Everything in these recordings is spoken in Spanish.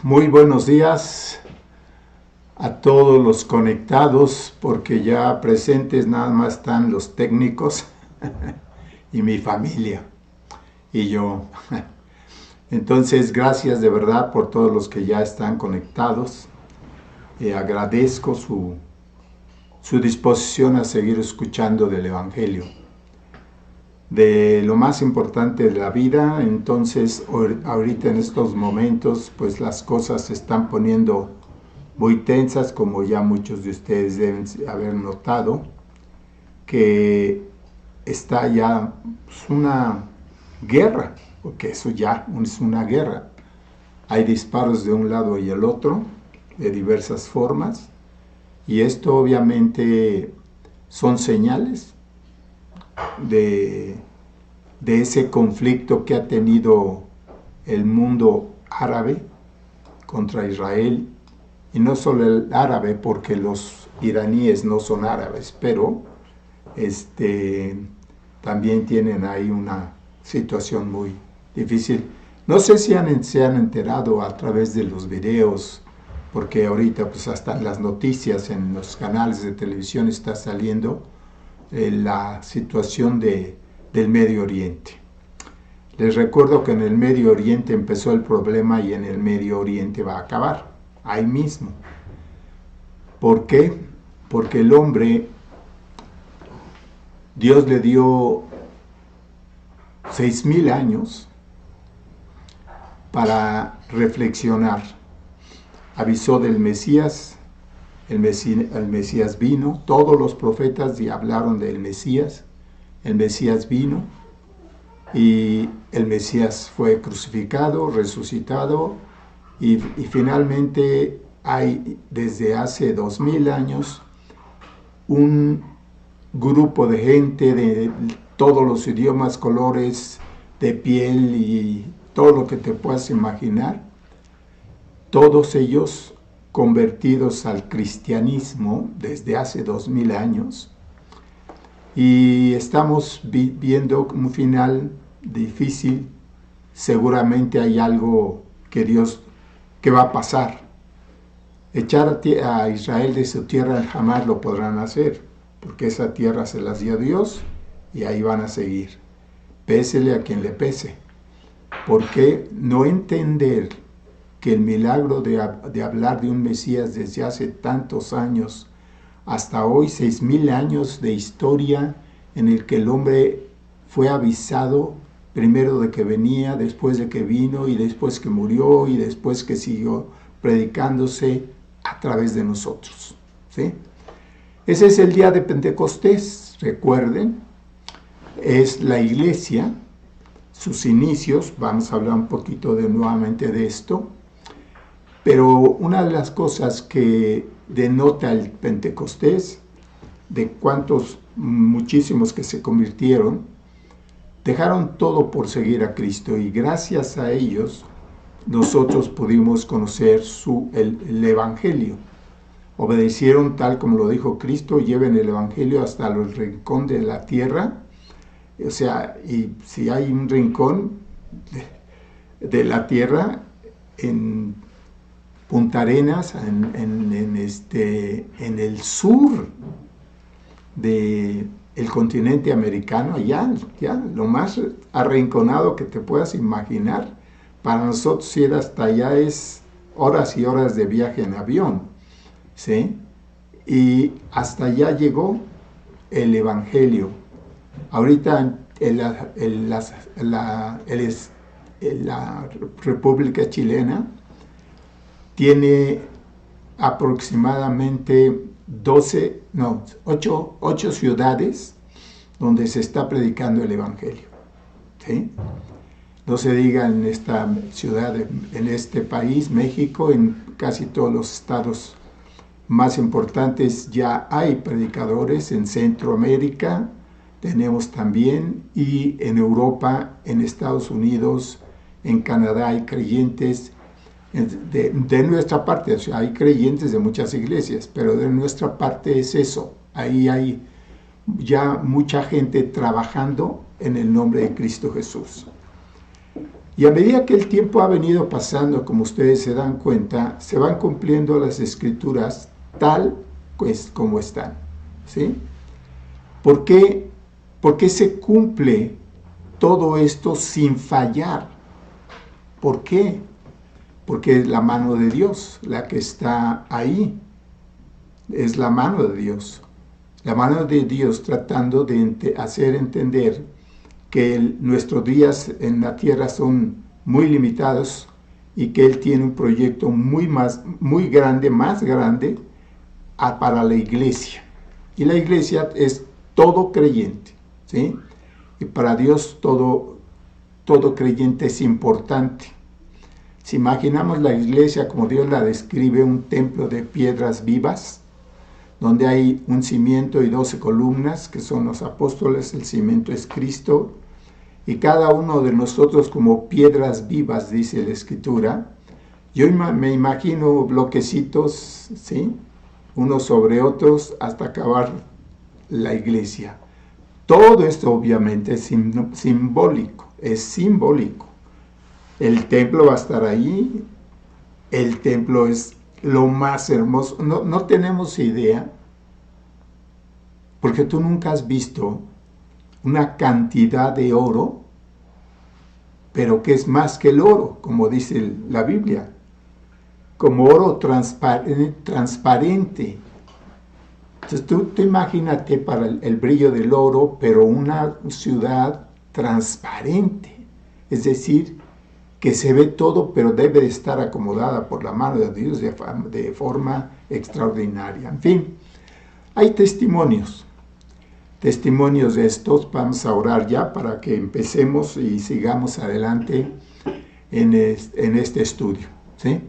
Muy buenos días a todos los conectados, porque ya presentes nada más están los técnicos y mi familia y yo. Entonces, gracias de verdad por todos los que ya están conectados. Agradezco su disposición a seguir escuchando del Evangelio. De lo más importante de la vida. Entonces, ahorita en estos momentos, pues las cosas se están poniendo muy tensas, como ya muchos de ustedes deben haber notado, que está ya una guerra, porque eso ya es una guerra. Hay disparos de un lado y el otro, de diversas formas, y esto obviamente son señales de ese conflicto que ha tenido el mundo árabe contra Israel, y no solo el árabe, porque los iraníes no son árabes, pero también tienen ahí una situación muy difícil. No sé si se han enterado a través de los videos, porque ahorita pues hasta en las noticias, en los canales de televisión está saliendo la situación del Medio Oriente. Les recuerdo que en el Medio Oriente empezó el problema y en el Medio Oriente va a acabar, ahí mismo. ¿Por qué? Porque el hombre, Dios le dio 6,000 años para reflexionar. Avisó del Mesías, el Mesías vino, todos los profetas ya hablaron del Mesías, el Mesías vino y el Mesías fue crucificado, resucitado y finalmente hay desde hace 2,000 años un grupo de gente de todos los idiomas, colores de piel y todo lo que te puedas imaginar, todos ellos convertidos al cristianismo desde hace 2,000 años, y estamos viendo un final difícil. Seguramente hay algo que va a pasar. Echar a Israel de su tierra jamás lo podrán hacer, porque esa tierra se las dio Dios y ahí van a seguir, pésele a quien le pese. ¿Por qué no entender que el milagro de hablar de un Mesías desde hace tantos años hasta hoy, 6,000 años de historia en el que el hombre fue avisado primero de que venía, después de que vino y después que murió y después que siguió predicándose a través de nosotros, ¿sí? Ese es el día de Pentecostés, recuerden, es la iglesia, sus inicios. Vamos a hablar un poquito nuevamente de esto, pero una de las cosas que denota el Pentecostés, de cuántos, muchísimos que se convirtieron, dejaron todo por seguir a Cristo, y gracias a ellos nosotros pudimos conocer el Evangelio. Obedecieron tal como lo dijo Cristo: lleven el Evangelio hasta el rincón de la tierra. O sea, y si hay un rincón de la tierra en Punta Arenas, en el sur del continente americano, ya lo más arrinconado que te puedas imaginar, para nosotros ir hasta allá es horas y horas de viaje en avión, ¿sí? Y hasta allá llegó el Evangelio. Ahorita la República Chilena tiene aproximadamente 8 ciudades donde se está predicando el Evangelio, ¿sí? No se diga en esta ciudad, en este país, México, en casi todos los estados más importantes ya hay predicadores. En Centroamérica tenemos también, y en Europa, en Estados Unidos, en Canadá hay creyentes. De nuestra parte, o sea, hay creyentes de muchas iglesias, pero de nuestra parte es eso. Ahí hay ya mucha gente trabajando en el nombre de Cristo Jesús. Y a medida que el tiempo ha venido pasando, como ustedes se dan cuenta, se van cumpliendo las escrituras tal pues como están. ¿Sí? ¿Por qué se cumple todo esto sin fallar? ¿Por qué? Porque es la mano de Dios la que está ahí. Es la mano de Dios. La mano de Dios tratando de hacer entender que nuestros días en la tierra son muy limitados y que Él tiene un proyecto muy grande, más grande para la iglesia. Y la iglesia es todo creyente, ¿sí? Y para Dios todo creyente es importante. Si imaginamos la iglesia como Dios la describe, un templo de piedras vivas, donde hay un cimiento y 12 columnas, que son los apóstoles, el cimiento es Cristo, y cada uno de nosotros como piedras vivas, dice la Escritura. Yo me imagino bloquecitos, ¿sí? Unos sobre otros hasta acabar la iglesia. Todo esto obviamente es simbólico, es simbólico. El templo va a estar ahí, el templo es lo más hermoso. No tenemos idea, porque tú nunca has visto una cantidad de oro, pero que es más que el oro, como dice la Biblia, como oro transparente. Entonces tú imagínate para el brillo del oro, pero una ciudad transparente, es decir, que se ve todo, pero debe de estar acomodada por la mano de Dios de forma extraordinaria. En fin, hay testimonios de estos. Vamos a orar ya para que empecemos y sigamos adelante en este estudio, ¿sí?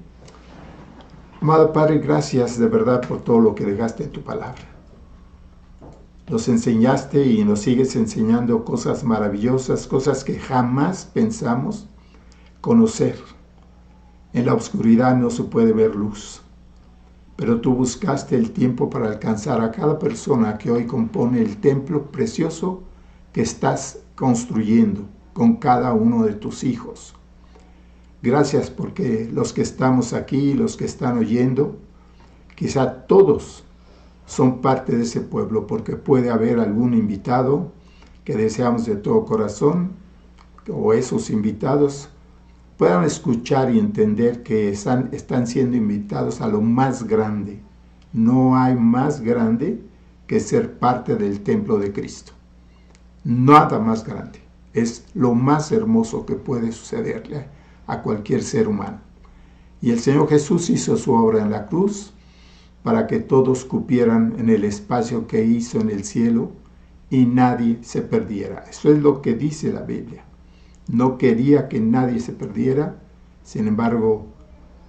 Amado Padre, gracias de verdad por todo lo que dejaste en tu palabra. Nos enseñaste y nos sigues enseñando cosas maravillosas, cosas que jamás pensamos conocer. En la oscuridad no se puede ver luz, pero tú buscaste el tiempo para alcanzar a cada persona que hoy compone el templo precioso que estás construyendo con cada uno de tus hijos. Gracias porque los que estamos aquí, los que están oyendo, quizá todos son parte de ese pueblo, porque puede haber algún invitado que deseamos de todo corazón, o esos invitados puedan escuchar y entender que están siendo invitados a lo más grande. No hay más grande que ser parte del templo de Cristo. Nada más grande. Es lo más hermoso que puede sucederle a cualquier ser humano. Y el Señor Jesús hizo su obra en la cruz para que todos cupieran en el espacio que hizo en el cielo y nadie se perdiera. Eso es lo que dice la Biblia. No quería que nadie se perdiera, sin embargo,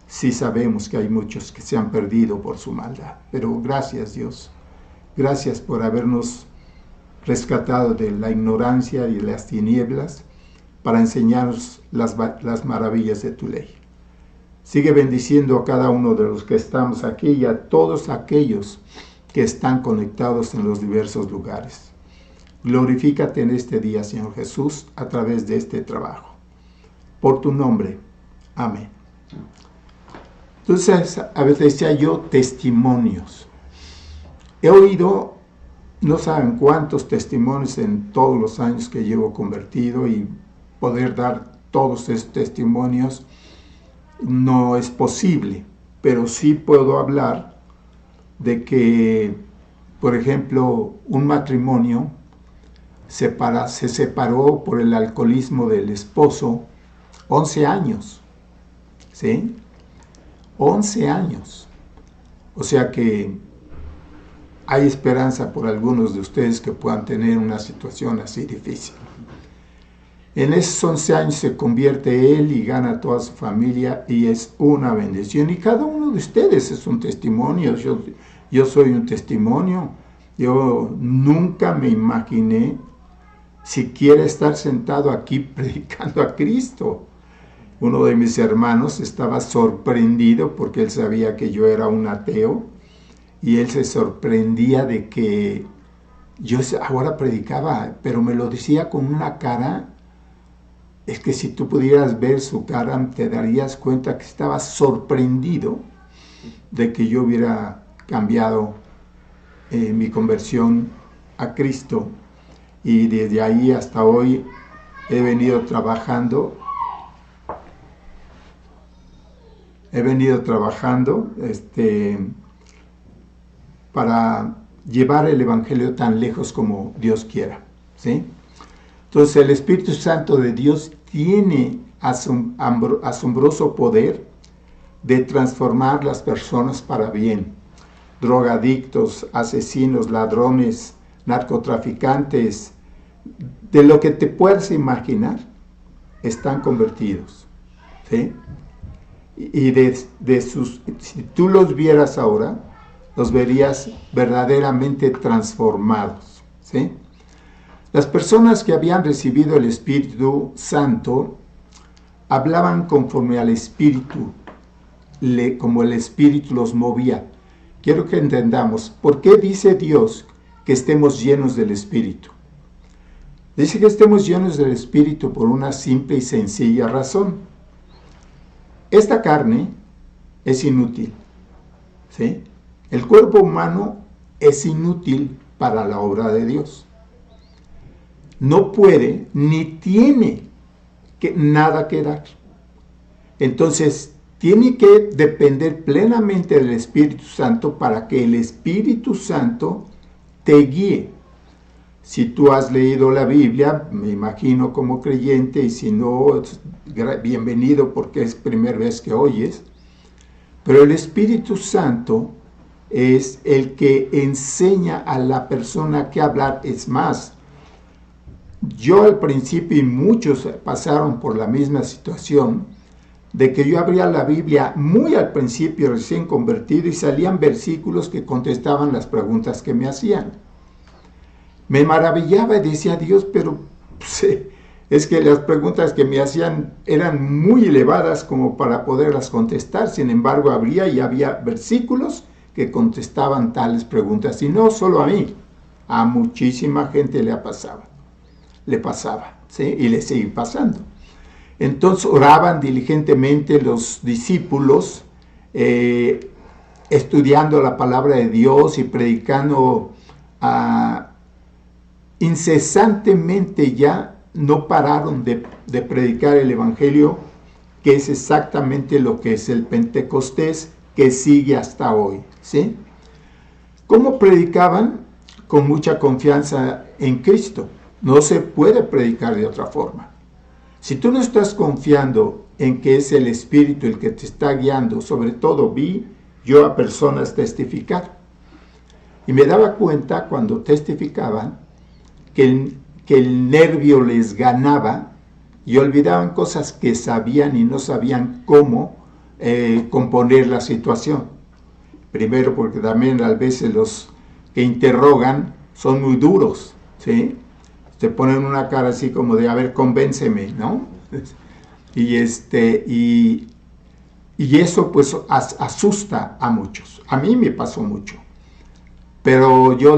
sí sabemos que hay muchos que se han perdido por su maldad. Pero gracias, Dios. Gracias por habernos rescatado de la ignorancia y de las tinieblas para enseñarnos las maravillas de tu ley. Sigue bendiciendo a cada uno de los que estamos aquí y a todos aquellos que están conectados en los diversos lugares. Glorifícate en este día, Señor Jesús, a través de este trabajo. Por tu nombre. Amén. Entonces, a veces decía yo, testimonios. He oído, no saben cuántos testimonios en todos los años que llevo convertido, y poder dar todos estos testimonios no es posible, pero sí puedo hablar de que, por ejemplo, un matrimonio se separó por el alcoholismo del esposo 11 años, ¿sí? 11 años. O sea que hay esperanza por algunos de ustedes que puedan tener una situación así difícil. En esos 11 años se convierte él y gana toda su familia y es una bendición. Y cada uno de ustedes es un testimonio. Yo soy un testimonio. Yo nunca me imaginé siquiera estar sentado aquí predicando a Cristo. Uno de mis hermanos estaba sorprendido porque él sabía que yo era un ateo y él se sorprendía de que yo ahora predicaba, pero me lo decía con una cara es que si tú pudieras ver su cara, te darías cuenta que estaba sorprendido de que yo hubiera cambiado mi conversión a Cristo. Y desde ahí hasta hoy he venido trabajando para llevar el Evangelio tan lejos como Dios quiera, ¿sí? Entonces el Espíritu Santo de Dios tiene asombroso poder de transformar las personas para bien. Drogadictos, asesinos, ladrones, narcotraficantes, de lo que te puedas imaginar, están convertidos, ¿sí? Y si tú los vieras ahora, los verías verdaderamente transformados, ¿sí? Las personas que habían recibido el Espíritu Santo hablaban conforme al Espíritu, como el Espíritu los movía. Quiero que entendamos, ¿por qué dice Dios que estemos llenos del Espíritu? Dice que estemos llenos del Espíritu por una simple y sencilla razón. Esta carne es inútil, ¿sí? El cuerpo humano es inútil para la obra de Dios. No puede ni tiene nada que dar. Entonces, tiene que depender plenamente del Espíritu Santo para que el Espíritu Santo te guíe. Si tú has leído la Biblia, me imagino como creyente, y si no, bienvenido porque es primera vez que oyes, pero el Espíritu Santo es el que enseña a la persona que hablar. Es más, yo al principio, y muchos pasaron por la misma situación, de que yo abría la Biblia muy al principio, recién convertido, y salían versículos que contestaban las preguntas que me hacían. Me maravillaba y decía, Dios, pero es que las preguntas que me hacían eran muy elevadas como para poderlas contestar. Sin embargo, abría y había versículos que contestaban tales preguntas. Y no solo a mí, a muchísima gente le pasaba, ¿sí? Y le sigue pasando. Entonces oraban diligentemente los discípulos, estudiando la palabra de Dios y predicando incesantemente. Ya no pararon de predicar el Evangelio, que es exactamente lo que es el Pentecostés, que sigue hasta hoy, ¿sí? ¿Cómo predicaban? Con mucha confianza en Cristo. No se puede predicar de otra forma. Si tú no estás confiando en que es el Espíritu el que te está guiando, sobre todo vi yo a personas testificar. Y me daba cuenta cuando testificaban que el nervio les ganaba y olvidaban cosas que sabían y no sabían cómo componer la situación. Primero porque también a veces los que interrogan son muy duros, ¿sí? Te ponen una cara así como de, a ver, convénceme, ¿no? Y eso pues asusta a muchos. A mí me pasó mucho. Pero yo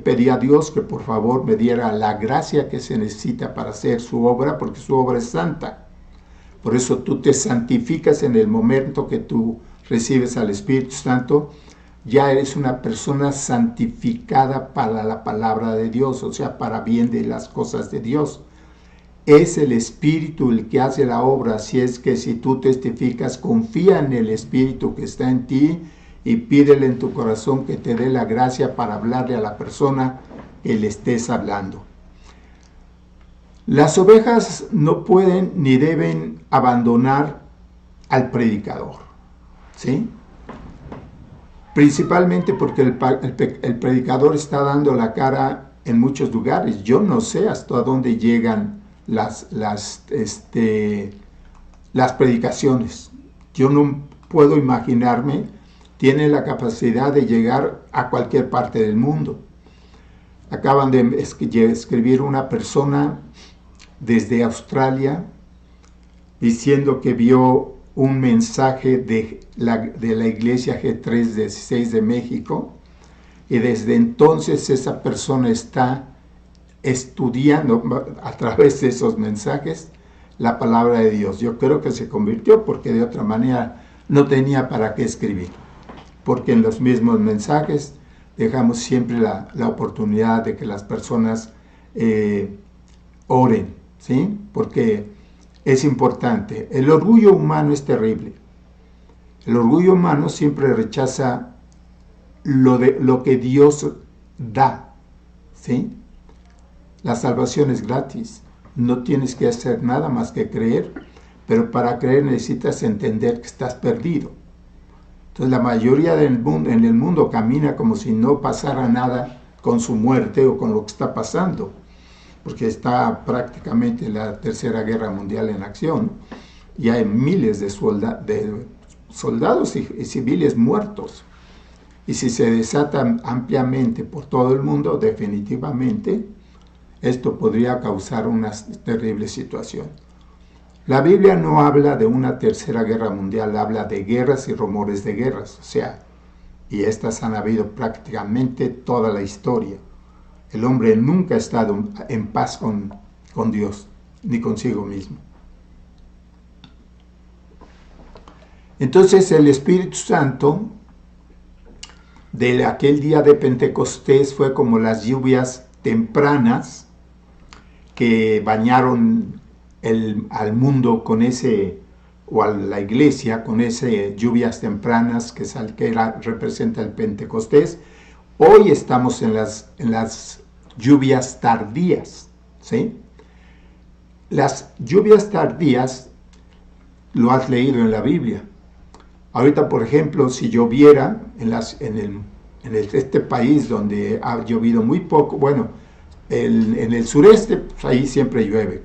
pedí a Dios que por favor me diera la gracia que se necesita para hacer su obra, porque su obra es santa. Por eso tú te santificas en el momento que tú recibes al Espíritu Santo. Ya eres una persona santificada para la palabra de Dios, o sea, para bien de las cosas de Dios. Es el Espíritu el que hace la obra, así es que si tú testificas, confía en el Espíritu que está en ti y pídele en tu corazón que te dé la gracia para hablarle a la persona que le estés hablando. Las ovejas no pueden ni deben abandonar al predicador, ¿sí? Principalmente porque el predicador está dando la cara en muchos lugares. Yo no sé hasta dónde llegan las predicaciones. Yo no puedo imaginarme. Tiene la capacidad de llegar a cualquier parte del mundo. Acaban de escribir una persona desde Australia diciendo que vio un mensaje de la iglesia G316 de México, y desde entonces esa persona está estudiando a través de esos mensajes la palabra de Dios. Yo creo que se convirtió porque de otra manera no tenía para qué escribir. Porque en los mismos mensajes dejamos siempre la oportunidad de que las personas oren, ¿sí? Porque es importante. El orgullo humano es terrible. El orgullo humano siempre rechaza lo que Dios da, ¿sí? La salvación es gratis. No tienes que hacer nada más que creer, pero para creer necesitas entender que estás perdido. Entonces la mayoría en el mundo camina como si no pasara nada con su muerte o con lo que está pasando, porque está prácticamente la Tercera Guerra Mundial en acción y hay miles de soldados y civiles muertos. Y si se desatan ampliamente por todo el mundo, definitivamente esto podría causar una terrible situación. La Biblia no habla de una tercera guerra mundial, habla de guerras y rumores de guerras, o sea, y estas han habido prácticamente toda la historia. El hombre nunca ha estado en paz con Dios, ni consigo mismo. Entonces el Espíritu Santo de aquel día de Pentecostés fue como las lluvias tempranas que bañaron al mundo con o a la iglesia con esas lluvias tempranas que representa el Pentecostés. Hoy estamos en las lluvias tardías, ¿sí? Las lluvias tardías lo has leído en la Biblia. Ahorita, por ejemplo, si lloviera en este país donde ha llovido muy poco, bueno, en el sureste, pues ahí siempre llueve.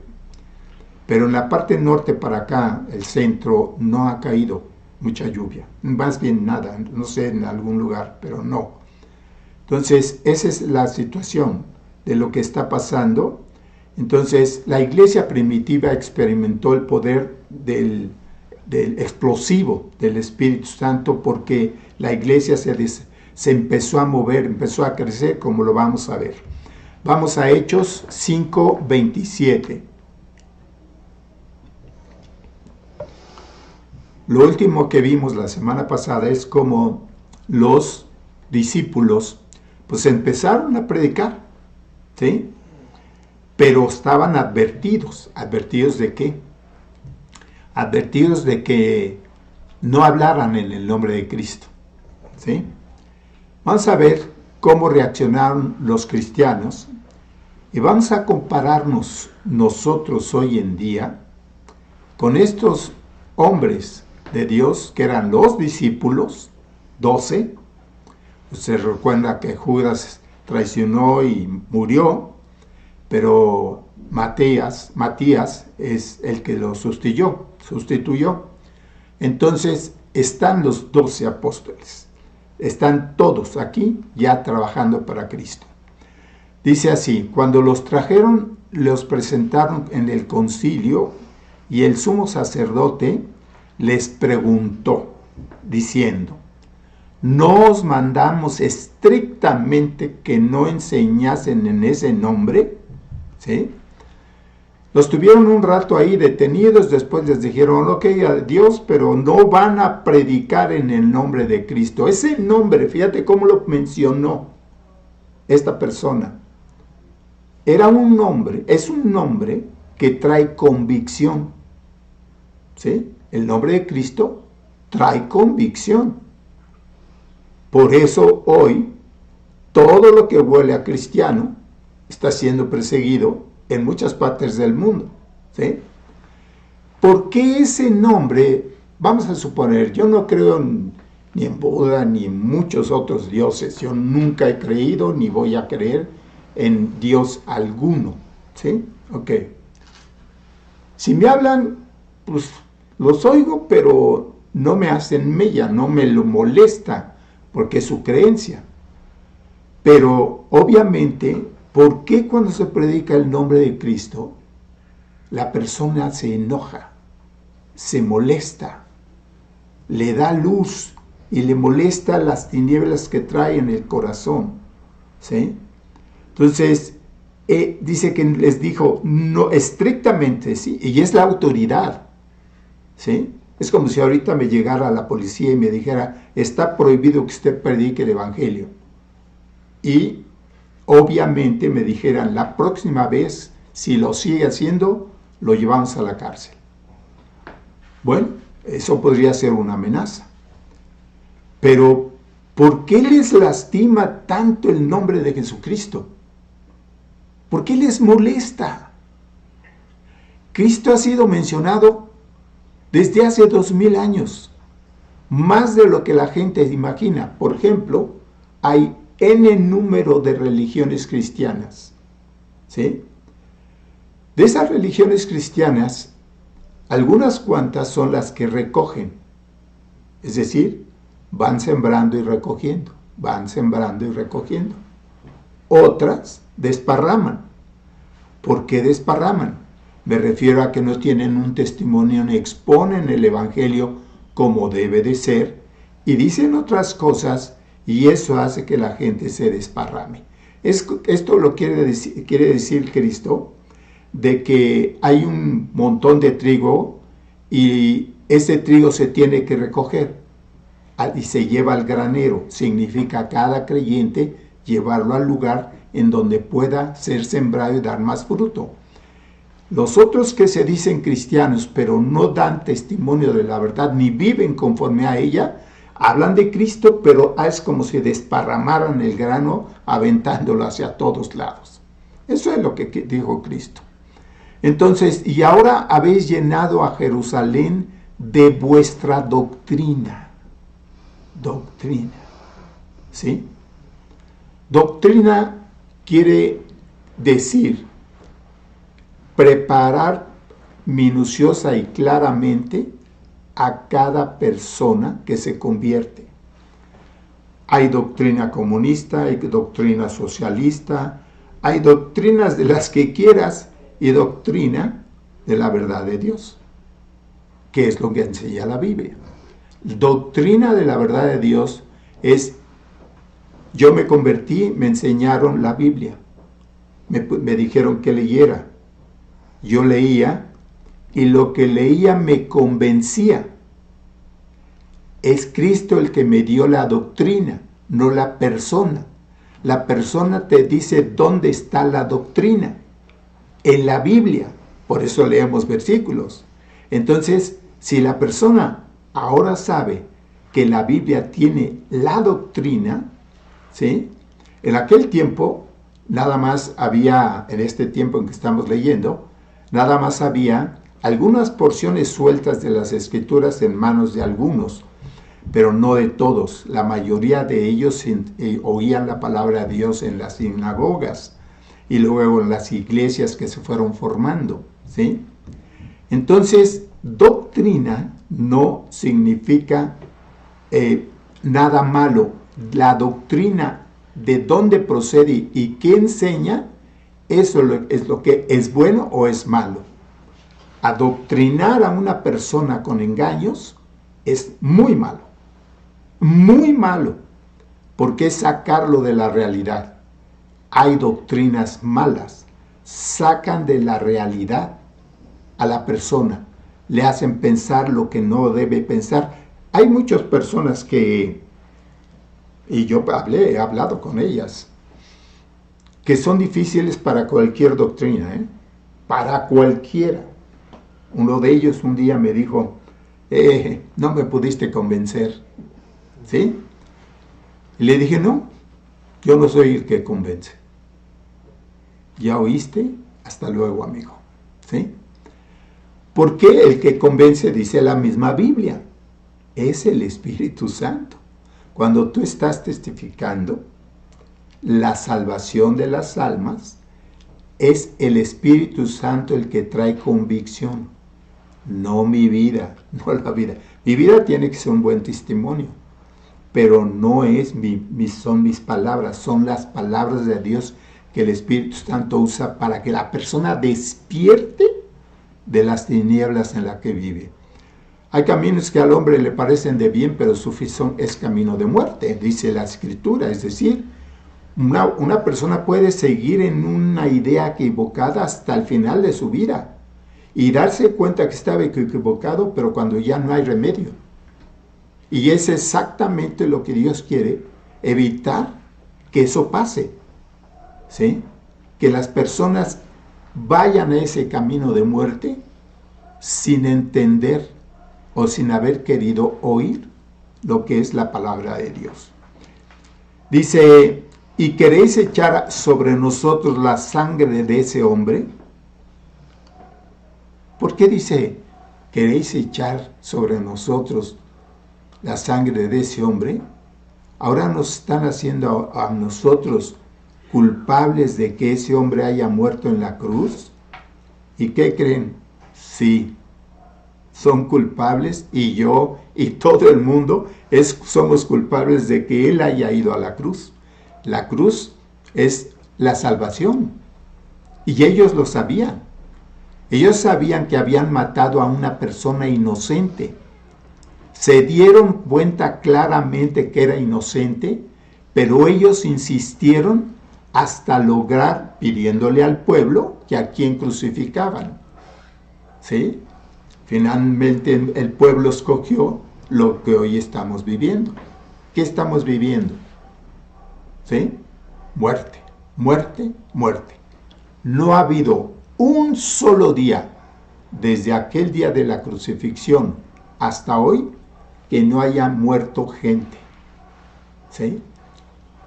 Pero en la parte norte para acá, el centro, no ha caído mucha lluvia. Más bien nada, no sé, en algún lugar, pero no. Entonces, esa es la situación de lo que está pasando. Entonces, la iglesia primitiva experimentó el poder del explosivo del Espíritu Santo porque la iglesia se empezó a mover, empezó a crecer, como lo vamos a ver. Vamos a Hechos 5:27. Lo último que vimos la semana pasada es cómo los discípulos pues empezaron a predicar, ¿sí? Pero estaban advertidos. ¿Advertidos de qué? Advertidos de que no hablaran en el nombre de Cristo, ¿sí? Vamos a ver cómo reaccionaron los cristianos y vamos a compararnos nosotros hoy en día con estos hombres de Dios que eran los discípulos, 12. Se recuerda que Judas traicionó y murió, pero Matías es el que lo sustituyó. Entonces están los 12 apóstoles. Están todos aquí ya trabajando para Cristo. Dice así: cuando los trajeron, los presentaron en el concilio y el sumo sacerdote les preguntó, diciendo: ¿no os mandamos estrictamente que no enseñasen en ese nombre? ¿Sí? Los tuvieron un rato ahí detenidos, después les dijeron: ok, adiós, pero no van a predicar en el nombre de Cristo. Ese nombre, fíjate cómo lo mencionó esta persona. Era un nombre, es un nombre que trae convicción. ¿Sí? El nombre de Cristo trae convicción. Por eso hoy, todo lo que huele a cristiano está siendo perseguido en muchas partes del mundo, ¿sí? ¿Por qué ese nombre? Vamos a suponer, yo no creo ni en Buda ni en muchos otros dioses. Yo nunca he creído ni voy a creer en Dios alguno, ¿sí? Ok. Si me hablan, pues los oigo, pero no me hacen mella, no me lo molesta, porque es su creencia. Pero obviamente, ¿por qué cuando se predica el nombre de Cristo, la persona se enoja, se molesta, le da luz y le molesta las tinieblas que trae en el corazón? ¿Sí? Entonces, dice que les dijo, no, estrictamente, ¿sí? Y es la autoridad, ¿sí? Es como si ahorita me llegara la policía y me dijera, está prohibido que usted predique el evangelio. Y obviamente me dijeran, la próxima vez, si lo sigue haciendo, lo llevamos a la cárcel. Bueno, eso podría ser una amenaza. Pero, ¿por qué les lastima tanto el nombre de Jesucristo? ¿Por qué les molesta? Cristo ha sido mencionado desde hace 2000 años, más de lo que la gente imagina. Por ejemplo, hay N número de religiones cristianas, ¿sí? De esas religiones cristianas, algunas cuantas son las que recogen, es decir, van sembrando y recogiendo, van sembrando y recogiendo. Otras desparraman. ¿Por qué desparraman? Me refiero a que no tienen un testimonio ni exponen el evangelio como debe de ser y dicen otras cosas y eso hace que la gente se desparrame. Esto lo quiere decir Cristo, de que hay un montón de trigo y ese trigo se tiene que recoger y se lleva al granero. Significa cada creyente llevarlo al lugar en donde pueda ser sembrado y dar más fruto. Los otros que se dicen cristianos pero no dan testimonio de la verdad ni viven conforme a ella, hablan de Cristo, pero es como si desparramaran el grano aventándolo hacia todos lados. Eso es lo que dijo Cristo. Entonces, y ahora habéis llenado a Jerusalén de vuestra doctrina. Doctrina. ¿Sí? Doctrina quiere decir preparar minuciosa y claramente a cada persona que se convierte. Hay doctrina comunista, hay doctrina socialista, hay doctrinas de las que quieras y doctrina de la verdad de Dios, que es lo que enseña la Biblia. Doctrina de la verdad de Dios es, yo me convertí, me enseñaron la Biblia, me dijeron que leyera, yo leía y lo que leía me convencía. Es Cristo el que me dio la doctrina, no la persona. La persona te dice dónde está la doctrina. En la Biblia. Por eso leemos versículos. Entonces, si la persona ahora sabe que la Biblia tiene la doctrina, ¿sí? En aquel tiempo, nada más había, en este tiempo en que estamos leyendo, nada más había algunas porciones sueltas de las Escrituras en manos de algunos, pero no de todos. La mayoría de ellos oían la palabra de Dios en las sinagogas y luego en las iglesias que se fueron formando, ¿sí? Entonces, doctrina no significa nada malo. La doctrina de dónde procede y qué enseña, eso es lo que es bueno o es malo. Adoctrinar a una persona con engaños es muy malo, porque es sacarlo de la realidad. Hay doctrinas malas, sacan de la realidad a la persona, le hacen pensar lo que no debe pensar. Hay muchas personas que, y yo he hablado con ellas, que son difíciles para cualquier doctrina, para cualquiera. Uno de ellos un día me dijo, no me pudiste convencer, ¿sí? Y le dije, no, yo no soy el que convence. Ya oíste, hasta luego, amigo, ¿sí? Porque el que convence, dice la misma Biblia, es el Espíritu Santo. Cuando tú estás testificando la salvación de las almas, es el Espíritu Santo el que trae convicción, no mi vida, no la vida. Mi vida tiene que ser un buen testimonio, pero no es son mis palabras, son las palabras de Dios que el Espíritu Santo usa para que la persona despierte de las tinieblas en las que vive. Hay caminos que al hombre le parecen de bien, pero su fin es camino de muerte, dice la Escritura. Es decir, Una persona puede seguir en una idea equivocada hasta el final de su vida y darse cuenta que estaba equivocado, pero cuando ya no hay remedio. Y es exactamente lo que Dios quiere, evitar que eso pase, ¿sí? Que las personas vayan a ese camino de muerte sin entender o sin haber querido oír lo que es la palabra de Dios. Dice, ¿y queréis echar sobre nosotros la sangre de ese hombre? ¿Por qué dice, queréis echar sobre nosotros la sangre de ese hombre? Ahora nos están haciendo a nosotros culpables de que ese hombre haya muerto en la cruz. ¿Y qué creen? Sí, son culpables, y yo y todo el mundo somos culpables de que él haya ido a la cruz. La cruz es la salvación, y ellos lo sabían. Ellos sabían que habían matado a una persona inocente. Se dieron cuenta claramente que era inocente, pero ellos insistieron hasta lograr, pidiéndole al pueblo que a quien crucificaban. ¿Sí? Finalmente el pueblo escogió lo que hoy estamos viviendo. ¿Qué estamos viviendo? ¿Sí? Muerte, muerte, muerte. No ha habido un solo día, desde aquel día de la crucifixión hasta hoy, que no haya muerto gente. ¿Sí?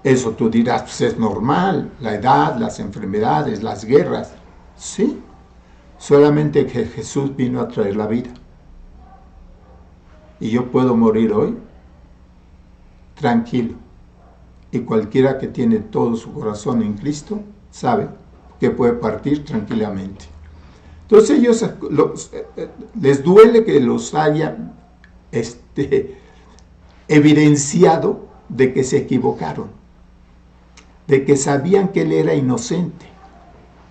Eso tú dirás, pues es normal, la edad, las enfermedades, las guerras. Sí, solamente que Jesús vino a traer la vida. Y yo puedo morir hoy tranquilo. Y cualquiera que tiene todo su corazón en Cristo sabe que puede partir tranquilamente. Entonces ellos les duele que los hayan evidenciado de que se equivocaron, de que sabían que él era inocente.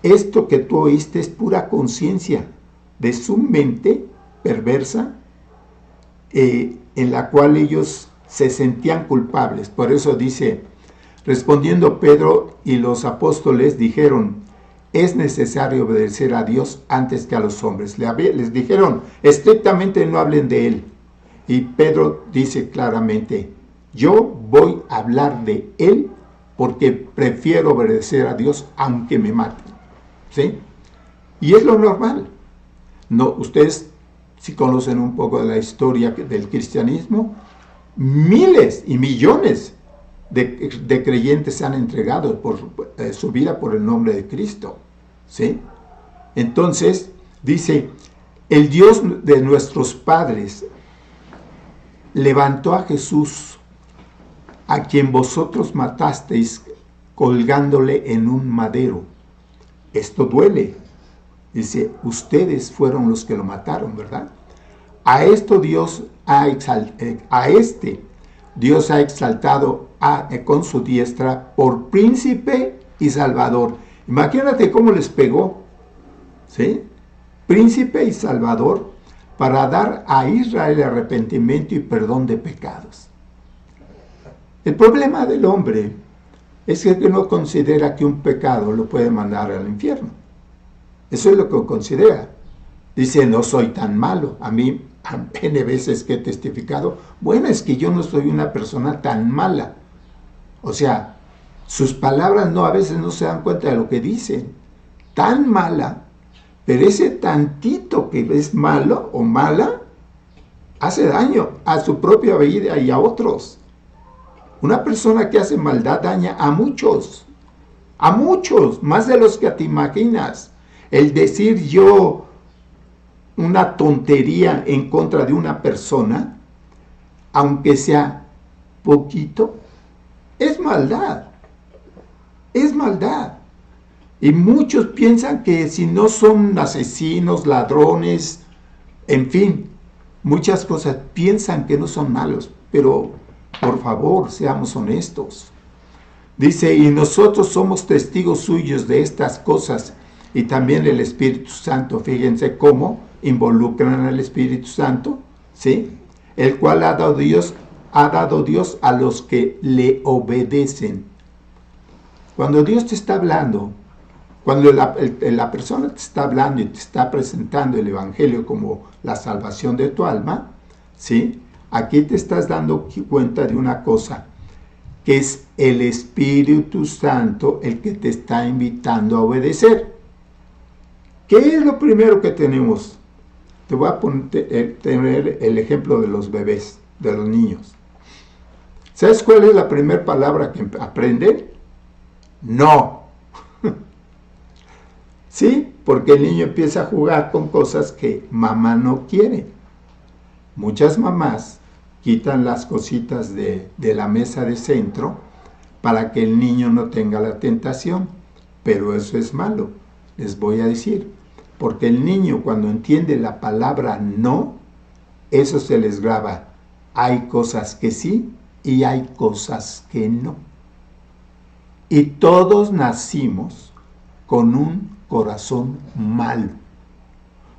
Esto que tú oíste es pura conciencia de su mente perversa, en la cual ellos se sentían culpables. Por eso dice, respondiendo Pedro y los apóstoles dijeron, es necesario obedecer a Dios antes que a los hombres. Les dijeron, estrictamente no hablen de él. Y Pedro dice claramente, yo voy a hablar de él porque prefiero obedecer a Dios aunque me maten. ¿Sí? Y es lo normal. No, ustedes, si conocen un poco de la historia del cristianismo, miles y millones de creyentes se han entregado por su vida por el nombre de Cristo. ¿Sí? Entonces, dice, el Dios de nuestros padres levantó a Jesús, a quien vosotros matasteis colgándole en un madero. Esto duele. Dice, ustedes fueron los que lo mataron, ¿verdad? A Dios ha exaltado con su diestra por príncipe y salvador. Imagínate cómo les pegó, ¿sí? Príncipe y salvador para dar a Israel arrepentimiento y perdón de pecados. El problema del hombre es que no considera que un pecado lo puede mandar al infierno. Eso es lo que considera. Dice, no soy tan malo. A mí, N veces que he testificado, bueno, es que yo no soy una persona tan mala. O sea, sus palabras a veces no se dan cuenta de lo que dicen. Tan mala, pero ese tantito que es malo o mala, hace daño a su propia vida y a otros. Una persona que hace maldad daña a muchos, más de los que te imaginas. El decir yo una tontería en contra de una persona, aunque sea poquito, es maldad. Es maldad. Y muchos piensan que si no son asesinos, ladrones, en fin, muchas cosas, piensan que no son malos, pero por favor, seamos honestos. Dice, y nosotros somos testigos suyos de estas cosas, y también el Espíritu Santo. Fíjense cómo involucran al Espíritu Santo, ¿sí? El cual ha dado Dios a los que le obedecen. Cuando Dios te está hablando, cuando la persona te está hablando y te está presentando el Evangelio como la salvación de tu alma, ¿sí? Aquí te estás dando cuenta de una cosa, que es el Espíritu Santo el que te está invitando a obedecer. ¿Qué es lo primero que tenemos? Te voy a tener el ejemplo de los bebés, de los niños. ¿Sabes cuál es la primera palabra que aprenden? No. ¿Sí? Porque el niño empieza a jugar con cosas que mamá no quiere. Muchas mamás quitan las cositas de la mesa de centro para que el niño no tenga la tentación. Pero eso es malo, les voy a decir. Porque el niño cuando entiende la palabra no, eso se les graba. Hay cosas que sí y hay cosas que no. Y todos nacimos con un corazón malo.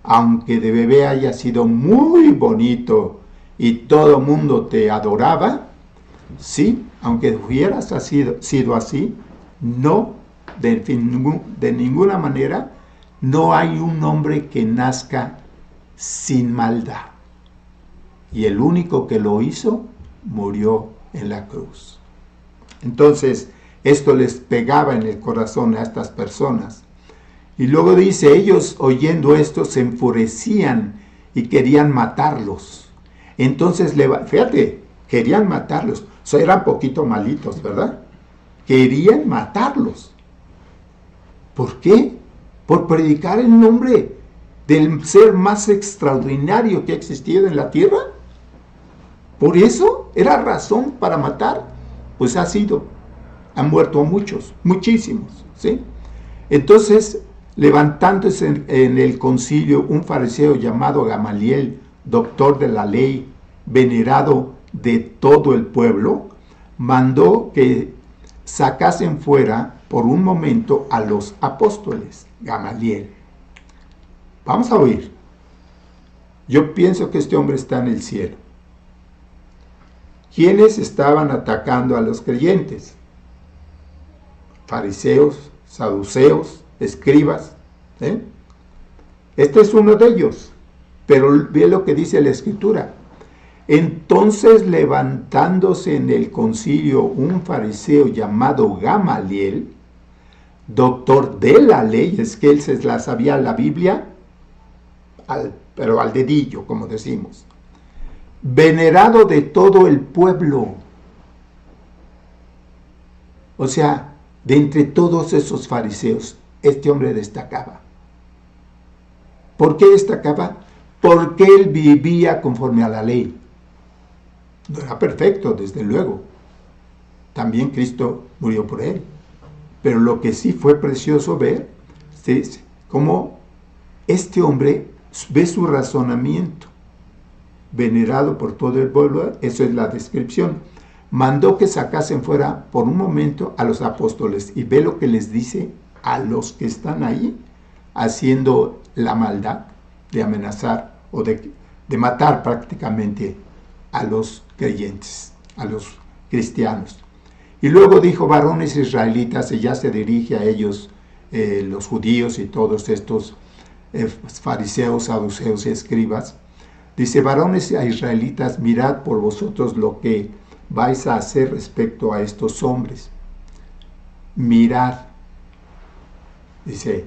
Aunque de bebé haya sido muy bonito y todo el mundo te adoraba, sí, aunque hubieras sido así, no, de ninguna manera, no hay un hombre que nazca sin maldad. Y el único que lo hizo, murió en la cruz. Entonces, esto les pegaba en el corazón a estas personas. Y luego dice, ellos oyendo esto se enfurecían y querían matarlos. Entonces, fíjate, querían matarlos. O sea, eran poquito malitos, ¿verdad? Querían matarlos. ¿Por qué? Por predicar el nombre del ser más extraordinario que ha existido en la tierra. Por eso era razón para matar. Pues han muerto muchos, muchísimos, ¿sí? Entonces, levantándose en el concilio un fariseo llamado Gamaliel, doctor de la ley, venerado de todo el pueblo, mandó que sacasen fuera por un momento a los apóstoles. Gamaliel. Vamos a oír. Yo pienso que este hombre está en el cielo. ¿Quiénes estaban atacando a los creyentes? Fariseos, saduceos, escribas. Este es uno de ellos. Pero ve lo que dice la Escritura. Entonces, levantándose en el concilio un fariseo llamado Gamaliel, doctor de la ley, es que él se la sabía la Biblia, pero al dedillo, como decimos, venerado de todo el pueblo. O sea, de entre todos esos fariseos, este hombre destacaba. ¿Por qué destacaba? Porque él vivía conforme a la ley. No era perfecto, desde luego. También Cristo murió por él. Pero lo que sí fue precioso ver es cómo este hombre ve su razonamiento. Venerado por todo el pueblo, eso es la descripción. Mandó que sacasen fuera por un momento a los apóstoles. Y ve lo que les dice a los que están ahí haciendo la maldad de amenazar o de matar prácticamente a los creyentes, a los cristianos. Y luego dijo, varones israelitas, y ya se dirige a ellos los judíos y todos estos fariseos, saduceos y escribas. Dice, varones israelitas, mirad por vosotros lo que vais a hacer respecto a estos hombres. Mirad. Dice,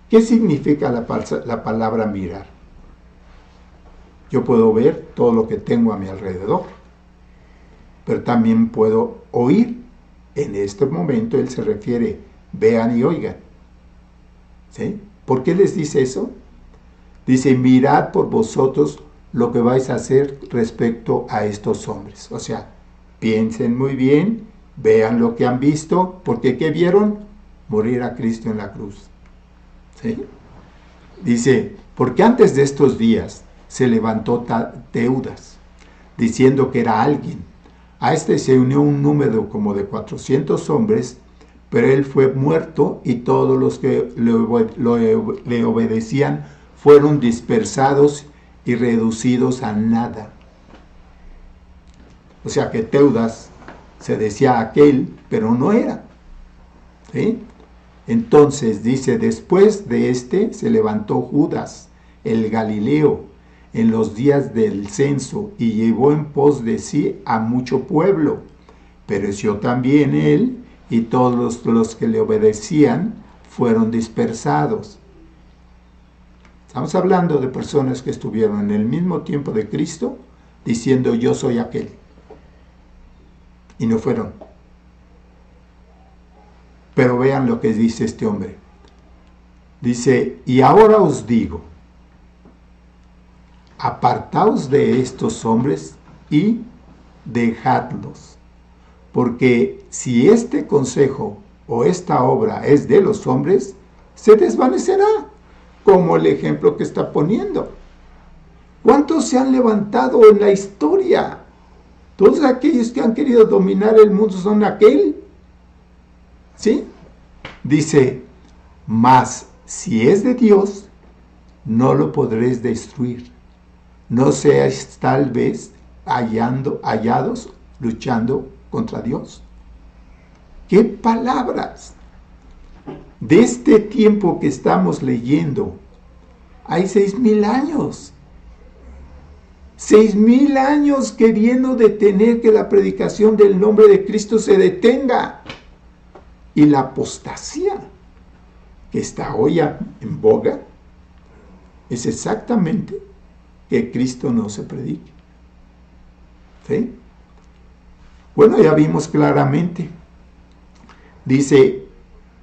¿qué significa la palabra mirar? Yo puedo ver todo lo que tengo a mi alrededor, pero también puedo oír. En este momento él se refiere, vean y oigan. ¿Sí? ¿Por qué les dice eso? Dice, mirad por vosotros lo que vais a hacer respecto a estos hombres. O sea, piensen muy bien, vean lo que han visto, porque ¿qué vieron? Morir a Cristo en la cruz. ¿Sí? Dice, porque antes de estos días se levantó Teudas, diciendo que era alguien. A este se unió un número como de 400 hombres, pero él fue muerto y todos los que le obedecían fueron dispersados y reducidos a nada. O sea que Teudas se decía aquel, pero no era. ¿sí? Entonces dice, después de este se levantó Judas, el Galileo, en los días del censo, y llevó en pos de sí a mucho pueblo. Pereció también él, y todos los que le obedecían fueron dispersados. Estamos hablando de personas que estuvieron en el mismo tiempo de Cristo, diciendo yo soy aquel. Y no fueron. Pero vean lo que dice este hombre. Dice, y ahora os digo, apartaos de estos hombres y dejadlos. Porque si este consejo o esta obra es de los hombres, se desvanecerá, como el ejemplo que está poniendo. ¿Cuántos se han levantado en la historia? Todos aquellos que han querido dominar el mundo son aquel. ¿Sí? Dice, mas si es de Dios, no lo podréis destruir. No seáis tal vez hallados luchando contra Dios. ¡Qué palabras! De este tiempo que estamos leyendo, hay 6,000 años. 6,000 años queriendo detener que la predicación del nombre de Cristo se detenga. Y la apostasía que está hoy en boga es exactamente que Cristo no se predique. ¿Sí? Bueno, ya vimos claramente. Dice,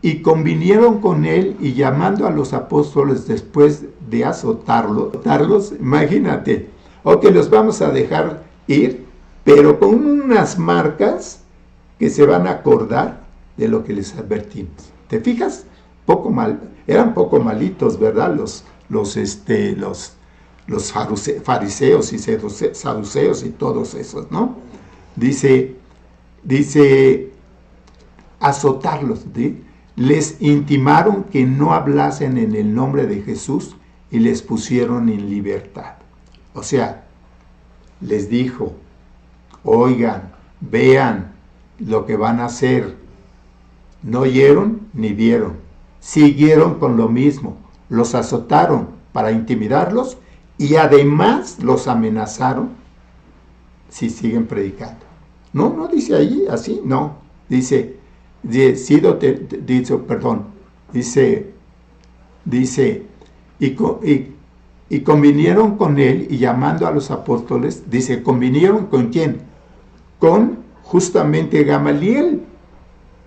y convinieron con él y llamando a los apóstoles después de azotarlos, imagínate, ok, los vamos a dejar ir, pero con unas marcas que se van a acordar de lo que les advertimos. ¿Te fijas? Eran poco malitos, ¿verdad? Los fariseos y saduceos y todos esos, ¿no? Dice azotarlos, ¿sí? Les intimaron que no hablasen en el nombre de Jesús y les pusieron en libertad. O sea, les dijo, oigan, vean lo que van a hacer. No oyeron ni vieron. Siguieron con lo mismo. Los azotaron para intimidarlos y además los amenazaron si siguen predicando. No dice ahí así, no. Dice, y convinieron con él y llamando a los apóstoles, dice, ¿convinieron con quién? Con justamente Gamaliel,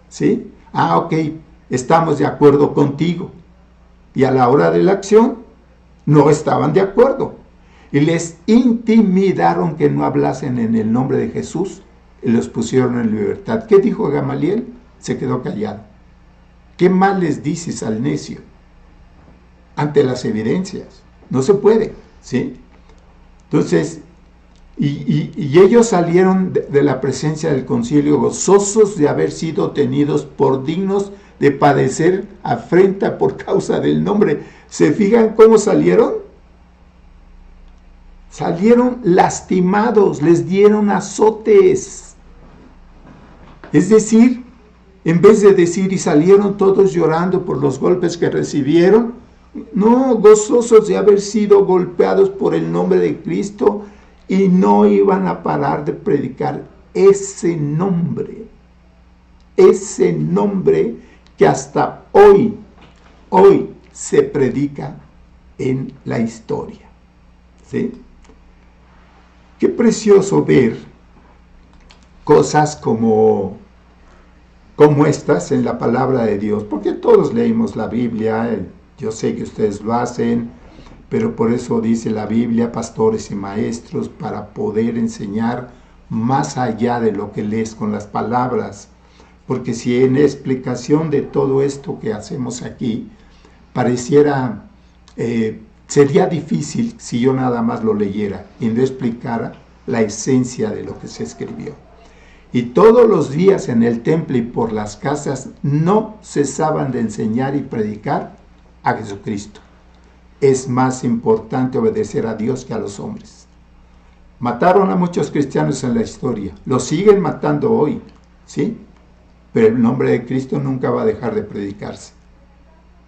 ¿sí? Ok, estamos de acuerdo contigo. Y a la hora de la acción, no estaban de acuerdo. Y les intimidaron que no hablasen en el nombre de Jesús y los pusieron en libertad. ¿Qué dijo Gamaliel? Se quedó callado. ¿Qué más les dices al necio? Ante las evidencias. No se puede, ¿sí? Entonces, y ellos salieron de la presencia del concilio gozosos de haber sido tenidos por dignos de padecer afrenta por causa del nombre. ¿Se fijan cómo salieron? Salieron lastimados, les dieron azotes. Es decir, en vez de decir y salieron todos llorando por los golpes que recibieron, no, gozosos de haber sido golpeados por el nombre de Cristo y no iban a parar de predicar ese nombre que hasta hoy se predica en la historia. ¿Sí? Qué precioso ver cosas como estas en la palabra de Dios, porque todos leímos la Biblia, yo sé que ustedes lo hacen, pero por eso dice la Biblia, pastores y maestros, para poder enseñar más allá de lo que lees con las palabras. Porque si en explicación de todo esto que hacemos aquí, pareciera, sería difícil si yo nada más lo leyera y no explicara la esencia de lo que se escribió. Y todos los días en el templo y por las casas no cesaban de enseñar y predicar a Jesucristo. Es más importante obedecer a Dios que a los hombres. Mataron a muchos cristianos en la historia. Los siguen matando hoy, ¿sí? pero el nombre de Cristo nunca va a dejar de predicarse.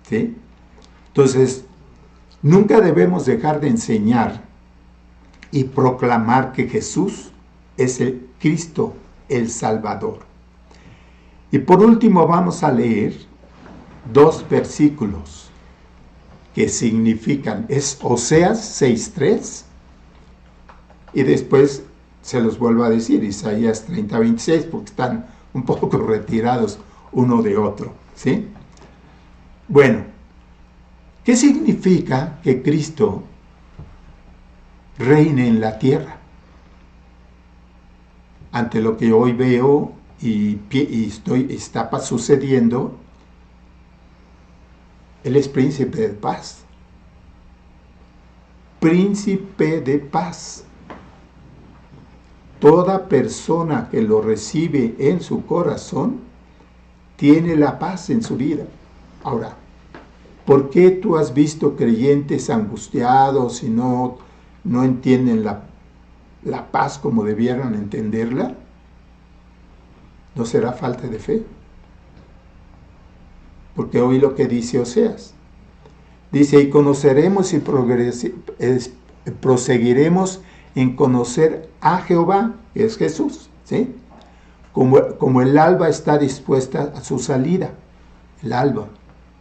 ¿Sí? Entonces, nunca debemos dejar de enseñar y proclamar que Jesús es el Cristo, el Salvador. Y por último vamos a leer 2 versículos que significan, es Oseas 6:3 y después se los vuelvo a decir, Isaías 30:26, porque están un poco retirados uno de otro, ¿sí? Bueno, ¿qué significa que Cristo reine en la tierra? Ante lo que hoy veo y está sucediendo, Él es príncipe de paz. Príncipe de paz. Toda persona que lo recibe en su corazón tiene la paz en su vida. Ahora, ¿por qué tú has visto creyentes angustiados y no entienden la paz como debieran entenderla? ¿No será falta de fe? Porque hoy lo que dice Oseas. Dice, y conoceremos y proseguiremos en conocer a Jehová, que es Jesús, ¿sí? Como el alba está dispuesta a su salida. El alba,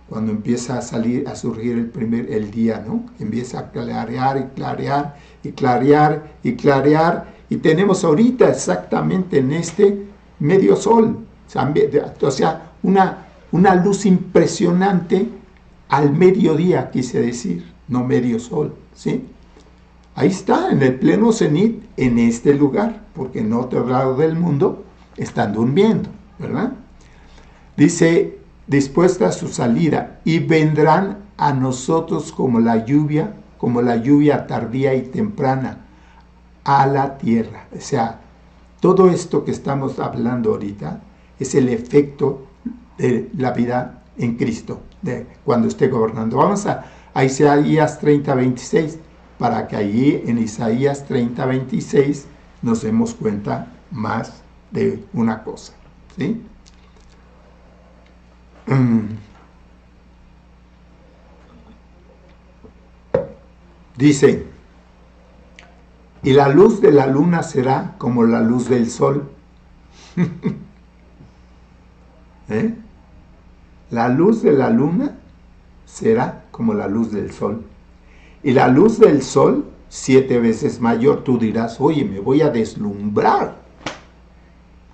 cuando empieza a surgir el día, ¿no? Empieza a clarear y clarear y clarear y clarear. Y tenemos ahorita exactamente en este medio sol. O sea, una luz impresionante al mediodía, quise decir, no medio sol, ¿sí? Ahí está, en el pleno cenit, en este lugar, porque en otro lado del mundo están durmiendo, ¿verdad? Dice, dispuesta a su salida, y vendrán a nosotros como la lluvia tardía y temprana a la tierra. O sea, todo esto que estamos hablando ahorita es el efecto de la vida en Cristo, de cuando esté gobernando. Vamos a Isaías 30:26, para que allí en Isaías 30:26 nos demos cuenta más de una cosa, ¿sí? Dice, y la luz de la luna será como la luz del sol. ¿Eh? La luz de la luna será como la luz del sol. Y la luz del sol 7 veces mayor. Tú dirás, oye, me voy a deslumbrar.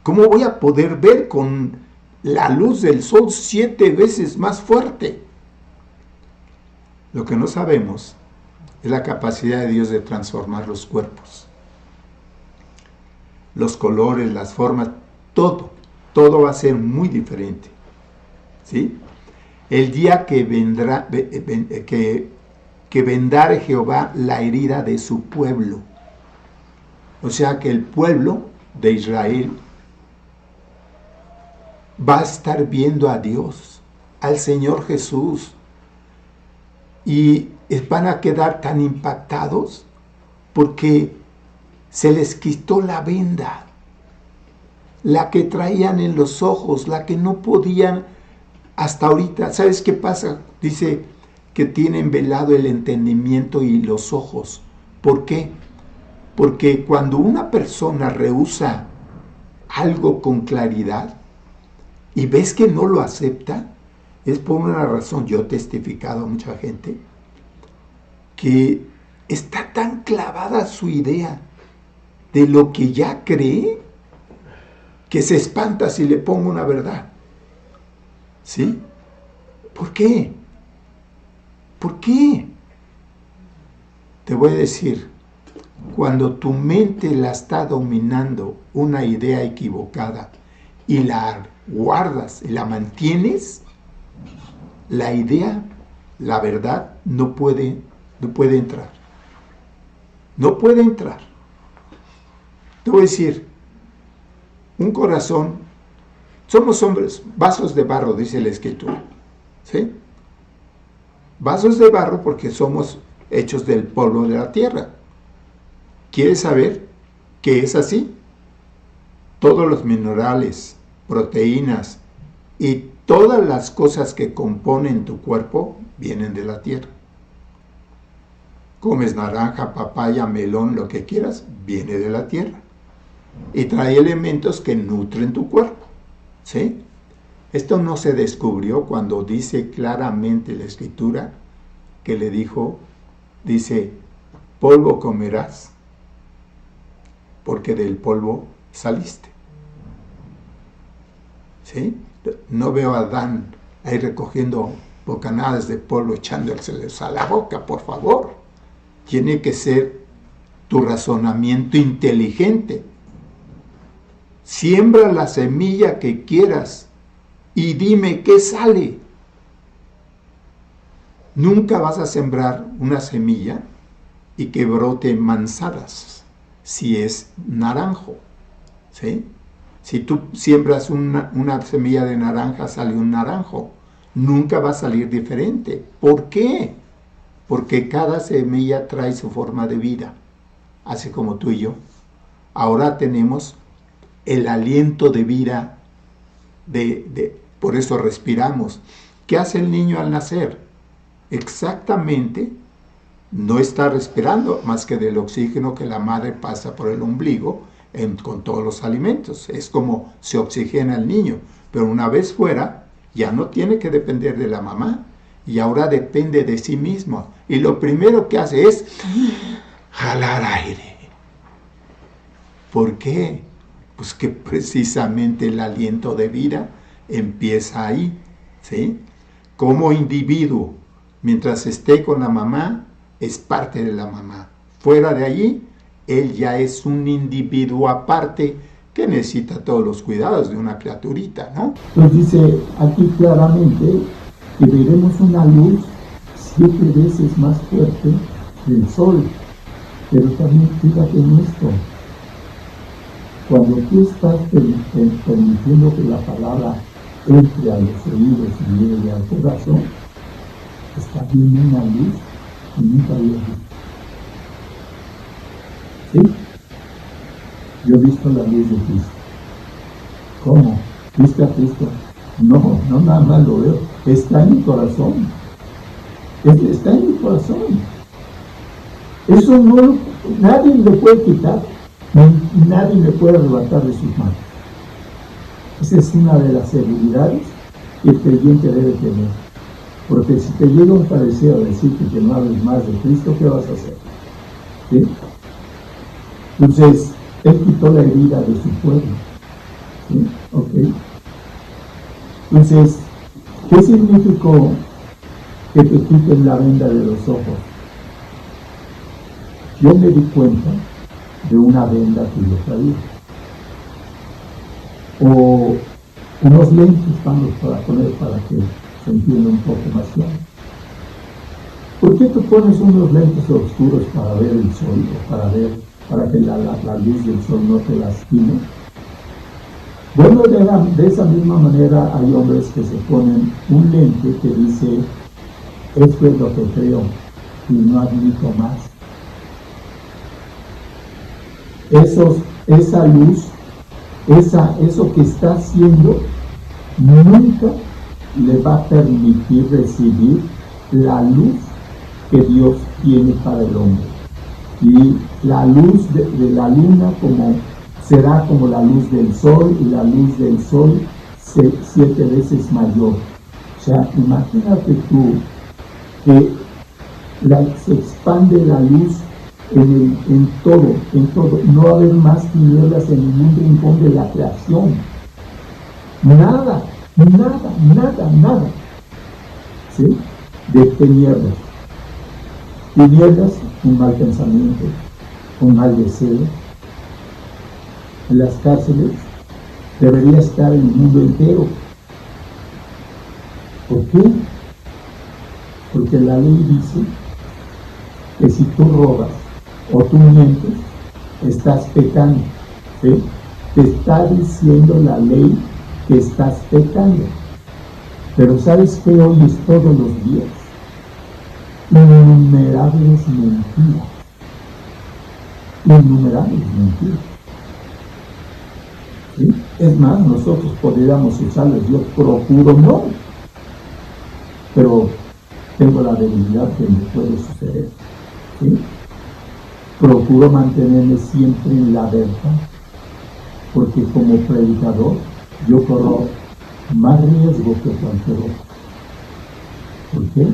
¿Cómo voy a poder ver con la luz del sol 7 veces más fuerte? Lo que no sabemos es la capacidad de Dios de transformar los cuerpos. Los colores, las formas, todo va a ser muy diferente. ¿Sí? El día que vendrá, que vendare Jehová la herida de su pueblo. O sea que el pueblo de Israel va a estar viendo a Dios, al Señor Jesús, y van a quedar tan impactados porque se les quitó la venda, la que traían en los ojos, la que no podían hasta ahorita. ¿Sabes qué pasa? Dice que tienen velado el entendimiento y los ojos. ¿Por qué? Porque cuando una persona rehúsa algo con claridad y ves que no lo acepta, es por una razón. Yo he testificado a mucha gente que está tan clavada su idea de lo que ya cree que se espanta si le pongo una verdad. ¿Sí? ¿Por qué? ¿Por qué? Te voy a decir, cuando tu mente la está dominando una idea equivocada y la guardas y la mantienes, la idea, la verdad, no puede entrar. No puede entrar. Te voy a decir, un corazón, somos hombres, vasos de barro, dice la Escritura. ¿Sí? Vasos de barro porque somos hechos del polvo de la tierra. ¿Quieres saber qué es así? Todos los minerales, proteínas Y todas las cosas que componen tu cuerpo vienen de la tierra. Comes naranja, papaya, melón, lo que quieras, viene de la tierra. Y trae elementos que nutren tu cuerpo. ¿Sí? Esto no se descubrió cuando dice claramente la Escritura que le dijo, dice, polvo comerás, porque del polvo saliste. ¿Sí? No veo a Adán ahí recogiendo bocanadas de polvo echándoseles a la boca, por favor. Tiene que ser tu razonamiento inteligente. Siembra la semilla que quieras y dime qué sale. Nunca vas a sembrar una semilla y que brote manzanas si es naranjo. ¿Sí? Si tú siembras una semilla de naranja, sale un naranjo. Nunca va a salir diferente. ¿Por qué? Porque cada semilla trae su forma de vida, así como tú y yo. Ahora tenemos el aliento de vida, por eso respiramos. ¿Qué hace el niño al nacer? Exactamente, no está respirando más que del oxígeno que la madre pasa por el ombligo con todos los alimentos. Es como se oxigena el niño, pero una vez fuera ya no tiene que depender de la mamá y ahora depende de sí mismo. Y lo primero que hace es jalar aire. ¿Por qué? Pues que precisamente el aliento de vida empieza ahí, ¿sí? Como individuo, mientras esté con la mamá, es parte de la mamá. Fuera de allí, él ya es un individuo aparte que necesita todos los cuidados de una criaturita, ¿no? Pues dice aquí claramente que veremos una luz 7 veces más fuerte del sol. Pero también fíjate en esto. Cuando tú estás permitiendo que la palabra entre a los oídos y llegue al corazón, está viendo una luz que nunca había visto. ¿Sí? Yo he visto la luz de Cristo. ¿Cómo? ¿Viste a Cristo? No nada más lo veo. Está en mi corazón. Está en mi corazón. Eso no, nadie le puede quitar, ni nadie le puede arrebatar de sus manos. Esa es una de las seguridades que el creyente debe tener. Porque si te llega un fariseo a decirte que no hables más de Cristo, ¿qué vas a hacer? ¿Sí? Entonces, Él quitó la herida de su pueblo. ¿Sí? Ok. Entonces, ¿qué significó que te quiten la venda de los ojos? Yo me di cuenta de una venda que yo traía. O unos lentes para poner para que se entienda un poco más claro. ¿Por qué tú pones unos lentes oscuros para ver el sol o para que la luz del sol no te lastime? Bueno, de esa misma manera hay hombres que se ponen un lente que dice, esto es lo que creo y no admito más. Esa luz, eso que está haciendo, nunca le va a permitir recibir la luz que Dios tiene para el hombre. Y la luz de la luna será como la luz del sol, y la luz del sol 7 veces mayor. O sea, imagínate tú que se expande la luz en todo, no va a haber más tinieblas en ningún rincón de la creación. Nada, ¿sí? De tinieblas. Tinieblas, un mal pensamiento, un mal deseo. En las cárceles debería estar el mundo entero. ¿Por qué? Porque la ley dice que si tú robas o tú mientes, estás pecando. ¿Sí? Te está diciendo la ley que estás pecando. Pero ¿sabes qué oyes todos los días? Innumerables mentiras. ¿Sí? Es más, nosotros podríamos usarlos, yo procuro no, pero tengo la debilidad que me puede suceder. ¿Sí? Procuro mantenerme siempre en la verdad, porque como predicador yo corro más riesgo que cualquier otro. ¿Por qué?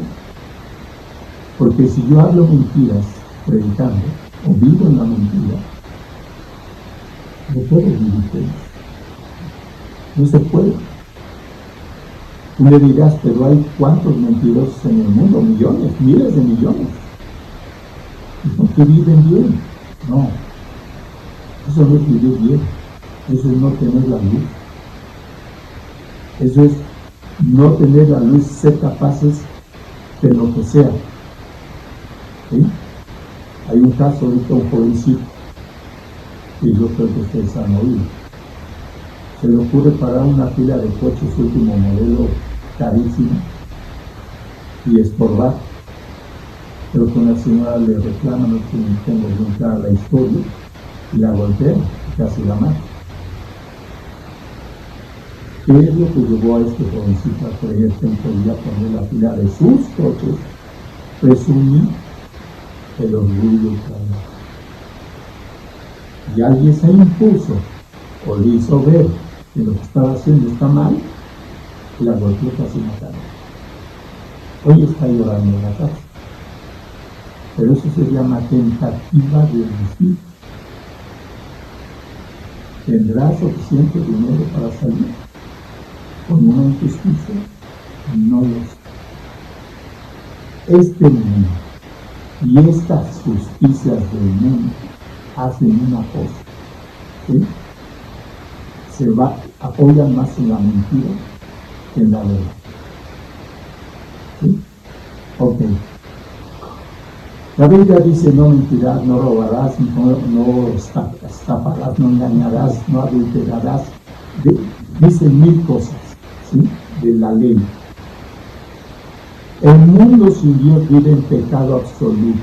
Porque si yo hablo mentiras predicando o vivo en la mentira, no puedo vivir feliz. No se puede. Tú me dirás, pero hay cuántos mentirosos en el mundo, millones, miles de millones. No que viven bien. No. Eso no es vivir bien. Eso es no tener la luz. Eso es no tener la luz, ser capaces de lo que sea. ¿Sí? Hay un caso ahorita, un jovencito, y yo creo que ustedes han oído. Se le ocurre parar una fila de coches último modelo carísimo y estorbar, pero que una señora le reclama, no tengo bien clara la historia, y la golpea y casi la mata. ¿Qué es lo que llevó a este jovencito a creer que él podía poner la fila de sus coches? Presumir el orgullo y trabajo. Y alguien se impuso o le hizo ver que lo que estaba haciendo está mal y la golpeó casi matando. Hoy está llorando en la casa. Pero eso se llama tentativa de homicidio. ¿Tendrá suficiente dinero para salir con una injusticia? No lo sé. Este mundo y estas justicias del mundo hacen una cosa, ¿sí? Apoyan más en la mentira que en la verdad. ¿Sí? Ok. La Biblia dice: no mentirás, no robarás, no estafarás, no engañarás, no adulterarás. Dice 1000 cosas, ¿sí? De la ley. El mundo sin Dios vive en pecado absoluto.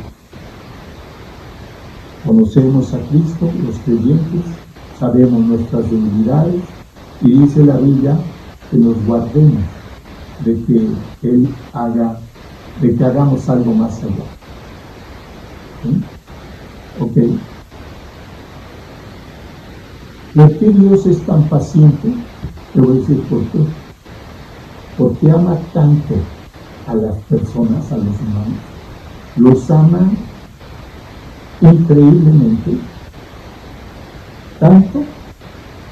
Conocemos a Cristo, los creyentes, sabemos nuestras debilidades, y dice la Biblia que nos guardemos de que Él de que hagamos algo más allá. ¿Sí? Ok. ¿Por qué Dios es tan paciente? Te voy a decir por qué. Porque ama tanto a las personas, a los humanos. Los ama increíblemente, tanto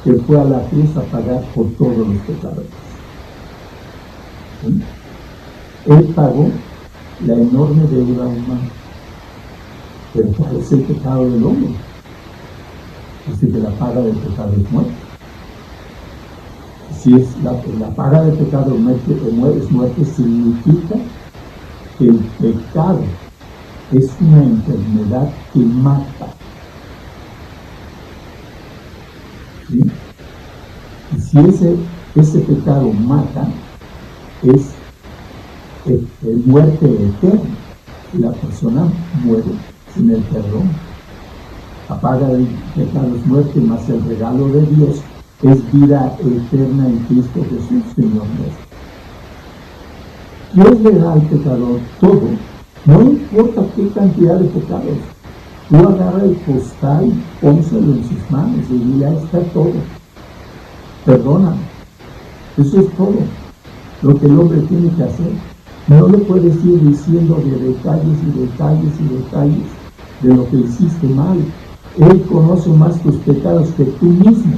que fue a la cruz a pagar por todos los pecadores. ¿Sí? Él pagó la enorme deuda humana. Pero ¿cuál es el pecado del hombre? Dice que la paga del pecado es muerte. Si es la paga del pecado es muerte, significa que el pecado es una enfermedad que mata. ¿Sí? Y si ese pecado mata, es muerte eterna. Y la persona muere sin el perdón. La paga del pecado es muerte, más el regalo de Dios es vida eterna en Cristo Jesús, Señor nuestro. Dios le da al pecador todo, no importa qué cantidad de pecados. Tú agarra el costal, pónselo en sus manos y ya está todo. Perdóname. Eso es todo lo que el hombre tiene que hacer. No le puedes ir diciendo de detalles y detalles y detalles de lo que hiciste mal. Él conoce más tus pecados que tú mismo.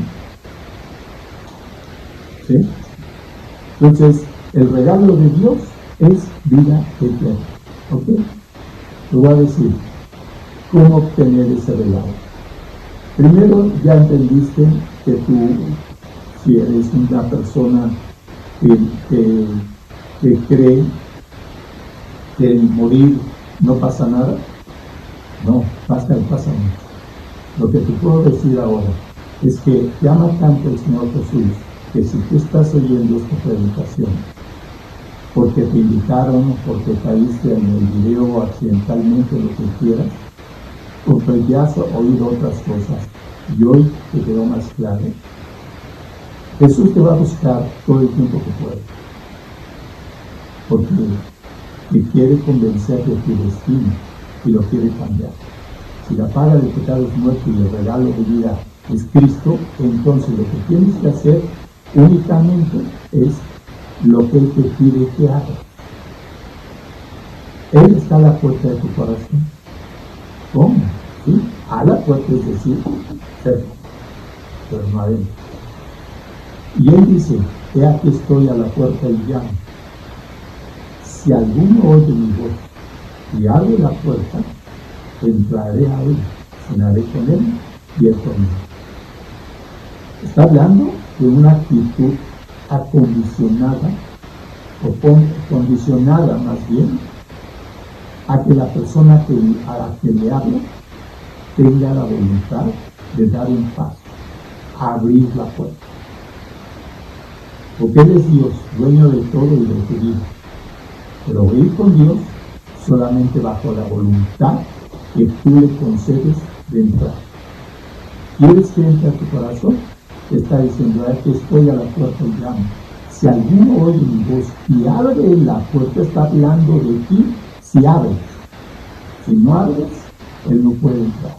¿Sí? Entonces, el regalo de Dios es vida eterna. ¿Ok? Te voy a decir cómo obtener ese regalo. Primero, ya entendiste que tú, si eres una persona que cree que el morir no pasa nada, no, pasa mucho. Lo que te puedo decir ahora es que te ama tanto el Señor Jesús, que si tú estás oyendo esta predicación, porque te invitaron, porque caíste en el video accidentalmente, lo que quieras, o pues ya has oído otras cosas, y hoy te quedó más claro, Jesús te va a buscar todo el tiempo que pueda, porque te quiere convencer de tu destino y lo quiere cambiar. Si la paga del pecado es muerte y el regalo de vida es Cristo, entonces lo que tienes que hacer únicamente es lo que Él te pide que hagas. Él está a la puerta de tu corazón. ¿Cómo? ¿Sí? A la puerta, es decir, cerca, pero no adentro. Y Él dice, he aquí estoy a la puerta y llamo. Si alguno oye mi voz y abre la puerta, entraré a Él, cenaré con Él y Él conmigo. Está hablando de una actitud acondicionada, o condicionada más bien, a que la persona a la que le habla tenga la voluntad de dar un paso, a abrir la puerta. Porque Él es Dios, dueño de todo y de tu vida. Pero ir con Dios solamente bajo la voluntad que tú le concedes de entrar. ¿Quieres que entre a tu corazón? Te está diciendo, aquí estoy a la puerta y llamo. Si alguno oye mi voz y abre la puerta, está hablando de ti si abres. Si no abres, Él no puede entrar.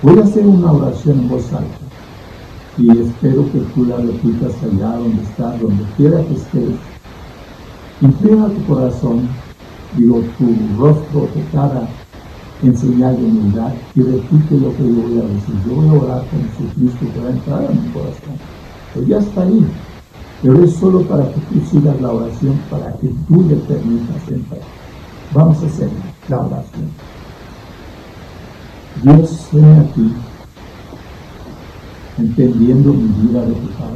Voy a hacer una oración en voz alta y espero que tú la repitas allá donde estás, donde quiera que estés. Inclina tu corazón, tu rostro, tu cara, en señal de humildad, y repite lo que yo voy a decir. Yo voy a orar con Jesucristo que va a entrar a mi corazón. Pues ya está ahí, pero es solo para que tú sigas la oración, para que tú le permitas entrar. Vamos a hacer la oración. Dios, ven aquí, entendiendo mi vida de pecado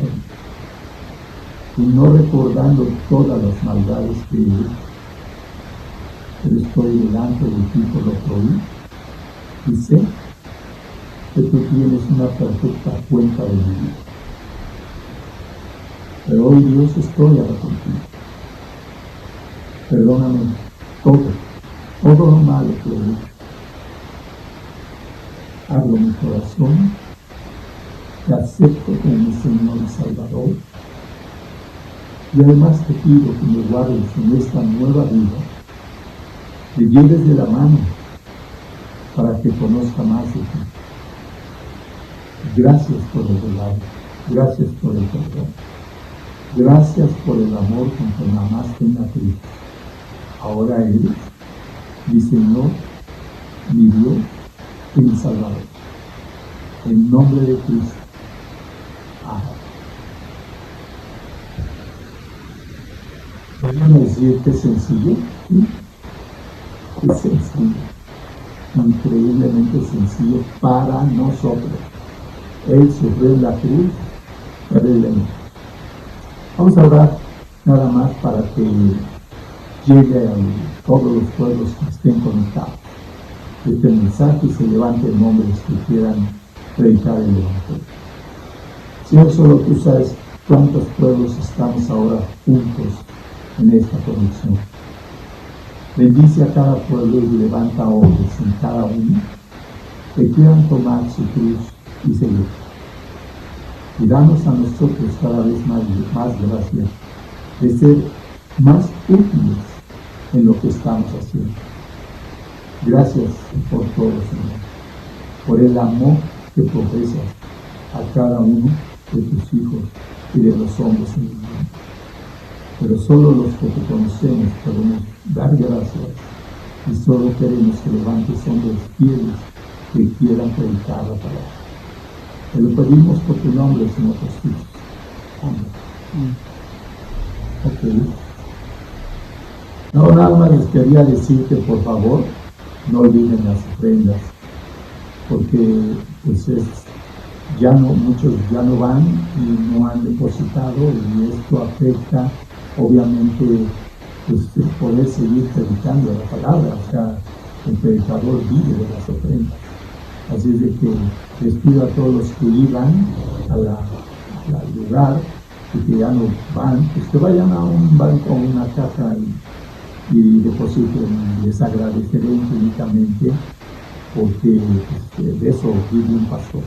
y no recordando todas las maldades que he hecho, pero estoy delante de ti por lo que oí y sé que tú tienes una perfecta cuenta de mi vida. Pero hoy, Dios, estoy arrepentido. Perdóname todo lo malo que he hecho. Abro mi corazón, te acepto como mi Señor y Salvador, y además te pido que me guardes en esta nueva vida, me lleves de la mano para que conozca más de ti. Gracias por el regalo, gracias por el perdón, gracias por el amor con que me amaste en la cruz. Ahora eres mi Señor, mi Dios y mi Salvador. En nombre de Cristo. Amén. ¿Podrían decir que es sencillo? ¿Sí? Es sencillo. Increíblemente sencillo para nosotros. Él sufrió en la cruz terriblemente. Vamos a orar nada más para que llegue a todos los pueblos que estén conectados este mensaje y se levanten hombres que quieran predicar el Evangelio. Señor, solo tú sabes cuántos pueblos estamos ahora juntos en esta conexión. Bendice a cada pueblo y levanta hombres en cada uno que quieran tomar su cruz y seguir. Y danos a nosotros cada vez más gracia de ser más útiles en lo que estamos haciendo. Gracias por todo, Señor, por el amor que profesas a cada uno de tus hijos y de los hombres en el mundo. Pero solo los que te conocemos podemos dar gracias y solo queremos que levantes hombres fieles que quieran predicar la palabra. Te lo pedimos por tu nombre, Señor Jesús. Amén. Ok. No, nada más les quería decir que por favor no olviden las ofrendas, porque pues muchos ya no van y no han depositado, y esto afecta obviamente pues, poder seguir predicando la palabra. O sea, el predicador vive de las ofrendas. Así es de que les pido a todos los que iban al lugar y que ya no van, pues que vayan a un banco o una caja y depositen. Les agradeceré infinitamente porque de eso vive un pastor.